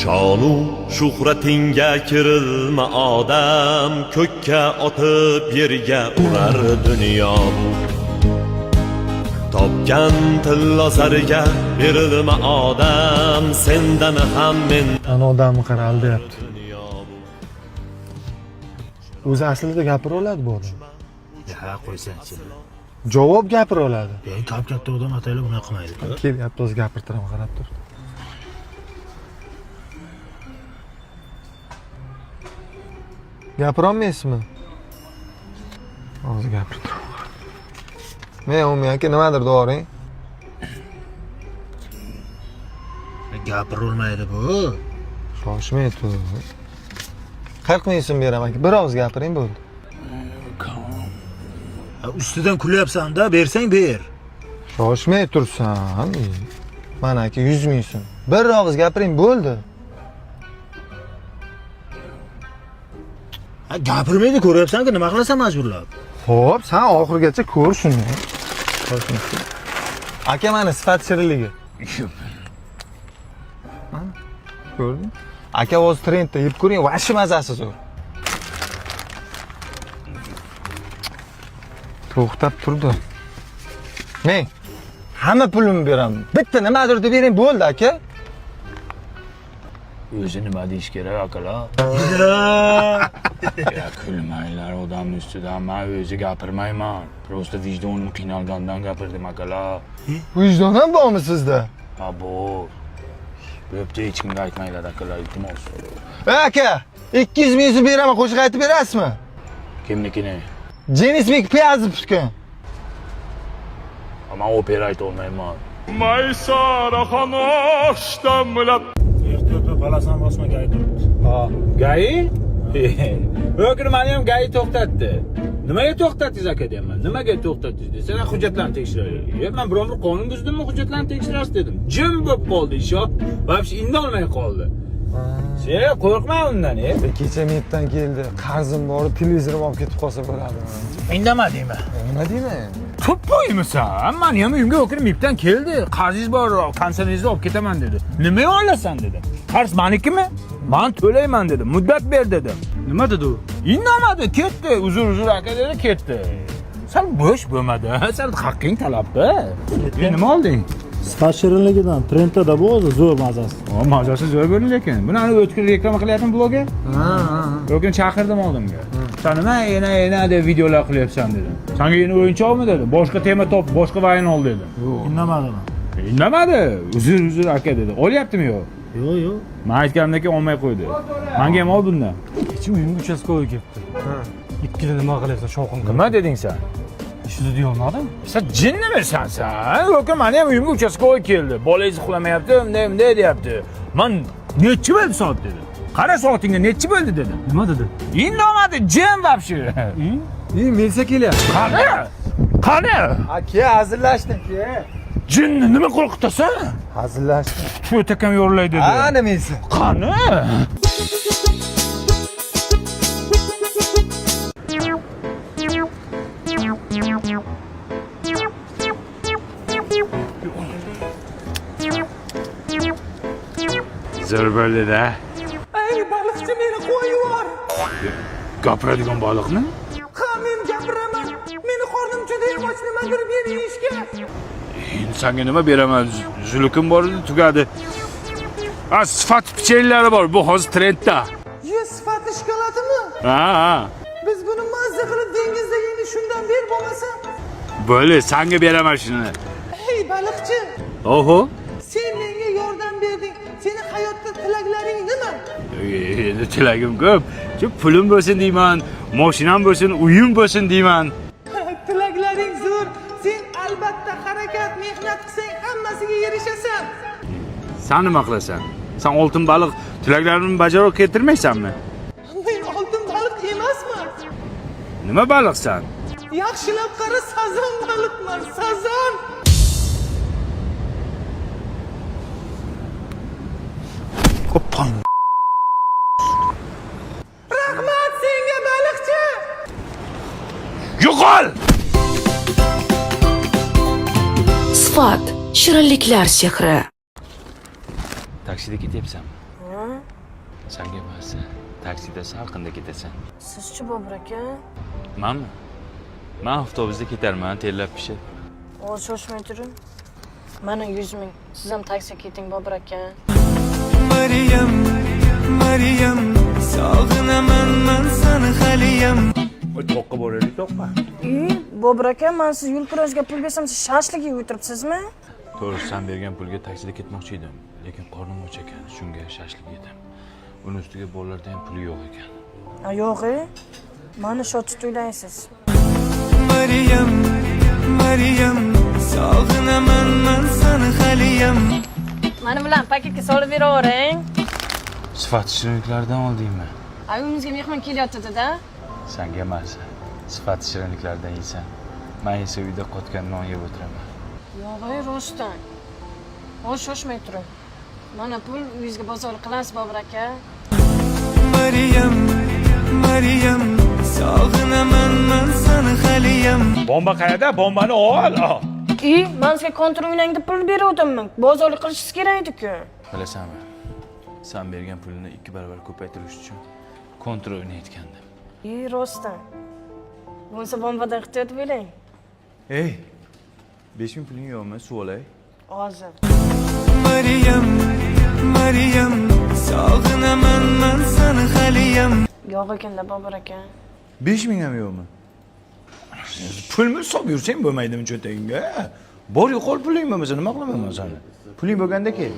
Shonu shuhratingga kirilma odam, ko'kka otib yerga urar dunyo bu. Topgan tilla zariga berilma odam, sendan ham mendan. Ana odamni qara aldayapti. O'zi aslida gapira oladi bu odam. Ha, qo'ysan-chi. Javob gapira oladi. Katta odam ataylar bunaqa qilmaydi. Kelyapti, o'zi gapirtiraman, qarab tur. Gapira olmaysizmi? Hozir gapirtiraman. Men umuman aka nimadir doring. Gapira olmaydi bu. Shoshmay tur. 40 ming so'm beraman aka. Bir og'iz gapiring bo'ldi. Ustidan kulyapsan-da, bersang ber. Shoshmay tursan. Mana aka 100 ming so'm. Bir og'iz gapiring bo'ldi. Gapirmaydi, ko'ryapsan-ku, nima qilasan majburlab? Xo'p, sen oxirigacha ko'r shuni. Aka mana sifat shirinligi. Ko'rding? Aka o'z trendda yeb ko'ring, vashi mazasi zo'r. To'xtab turdi. Men hamma pulimni beraman. Bitta nimadir deb bering bo'ldi aka. O'zi nima deyish kerak akalar? Ya kulmanglar odamning ustidan, men o'zi gapirmayman. Prosta vijdonim qiynalgandan gapirdim akalar. Vijdon ham bormi sizda? Ha bor. Bo'pti, hech kimga aytmanglar akalar, iltimos. Aka, 200 ming so'm beraman, qo'shiq aytib berasizmi? Kimnikini? Jenisbek piyazib tutgan. Men opera ayta olmayman. Ehtiyot qalasan bosma gay turibdi. Ha, gayi? O'g'ri meni ham gayi to'xtatdi. Nimaga to'xtatdingiz aka deyman? Nimaga to'xtatdingiz desam, hujjatlarni tekshiraylik. Men birovni qonun buzdimmi, hujjatlarni tekshirish dedim. Jim bo'lib qoldi ish. Vobshe indolmay qoldi. Sen qo'rqma undan, Kecha metdan keldi. Qarzim bor, televizorim olib ketib qolsa bo'ladi. Indamadingmi? Nima deyman? To'ppoymisan? Meni ham uyimga o'kirib mepdan keldi. Qarzingiz bor, konsertingizni olib ketaman dedi. Nimaga olasan dedim. Qarz menikimi? Men to'layman dedim. Muddat ber dedim. Nima dedi u? Indamadi, ketdi. Uzr aka dedi, ketdi. Sen bo'sh bo'lmadi. Sen haqqing talabda. Nima olding? Sifat shirinligidan trendda bu o'zi zo'r mazasi. Mazasi zo'r bo'ldi lekin. Buni ana o'tkir reklama qilyapman bloger. Lekin chaqirdim oldimga. Sen nima yana deb videolar qilyapsan dedim. Senga yeni o'yinchoqmi dedi. Boshqa tema top, boshqa vayn ol dedi. Indamadimi? Indamadi. Uzr aka dedi. Olyaptimi yo'q? Yo'q. Men aytganimdan keyin olmay qo'ydi. Menga ham ol bundan. Kecha uyimga uchastkoga kelibdi. Ikkida nima qilyapsan, shovqin qilib. Nima deding sen? Shuni deya olmadim. Sen jinnimisan sen? Yo'q, meni ham uyimga uchastkoga keldi. Bolangiz uxlamayapti, bunday deyapti. Men nechi bo'ldi soat dedi. Qara soatingga nechi bo'ldi dedim. Nima dedi? Indamadi, jin vobshe. Melsa kelyapti. Qani? Aka, hazillashdik, aka. Jinni nima qo'rqitasan? Hazillashdik. O'takam yo'rlay dedi. Ana Melsa. Qani? Zo'r bo'ldi-da. Ey baliqchi, meni qo'yib yubor. Gapiradigan baliqmi? Ha, men gapiraman. Meni qornim juda ham och, nimadir bering ishga. Endi senga nima beraman? Zulukim bor edi, tugadi. Sifat pichellari bor, bu hozir trendda. Sifati shokoladimi? Ha. Biz buni mazza qilib dengizda yeylik, shundan ber bo'lmasa. Bo'ldi, senga beraman shuni. Ey baliqchi, Oho. sen menga yordam berding. Seni hayotda tilaklaring nima? Endi tilagim ko'p. Shu pulim bo'lsin deyman, mashinam bo'lsin, uyim bo'lsin deyman. Tilaklaring zo'r. Sen albatta harakat, mehnat qilsang hammasiga erishasan. Sen nima qilasan? Sen oltin baliq tilaklarimni bajarib keltirmaysanmi? Men oltin baliq emasman. Nima baliqsan? Yaxshilab qara, sazon baliqman, sazon. Qo'pqon. Rahmat senga baliqchi. Yo'qol! Sifat shirinliklar sehri. Taksida ketyapsan. Ha, Senga emas. Taksida salqinda ketasan. Sizchi Bobur aka? Manmi? Men avtobusda ketarman, terlab pishib. Oz shoshmay turing. Mana 100 ming. Siz ham taksiga keting Bobur aka. Maryam, Maryam, sog'inaman men seni haliyam. Oy, to'qqa boraylik, to'qqa. Bobur aka, men siz yo'l kurashga pul bersam, siz shashlik yeb o'tiribsizmi? To'g'ri, sen bergan pulga taksida ketmoqchi edim, lekin qornim och ekan, shunga shashlik yedim. Uning ustiga bolalarda ham puli yo'q ekan. Yo'q-e. Mani shotib to'ylaysiz. Maryam, Maryam, sog'inaman men seni haliyam. Mani bilan paketga solib beravering. Sifat shirinliklardan oldingmi? Uyimizga mehmon kelyapti-da. Senga emas. Sifat shirinliklardan yeysan. Men esa uyda qotgan non yeb o'tiraman. Yo'q-e, rostdan. Oz shoshmay turing. Mana pul uyingizga bozor qilasiz Bobur aka. Maryam, Maryam, sog'inaman men seni haliyam. Bomba qayerda? Bombani ol. Men sizga kontra o'ynang deb pul beruvdimmi? Bozorlik qilishingiz kerak edi-ku. Bilasanmi? Sen bergan pulni 2 barobar ko'paytirish uchun kontrol o'ynayotgandim. Rostdan. Bo'lsa bombadan ehtiyot bo'ling. Ey, 5000 puling yo'qmi? Suv olay. Hozir. Maryam, Maryam, sog'inaman men seni haliyam. Yo'q ekan-da Bobur aka. 5000 ham yo'qmi? Pulni solib yursang bo'lmaydimi cho'ntagingga? Bor yo'qol puling bo'lmasa nima qilaman men seni? Puling bo'lganda kel.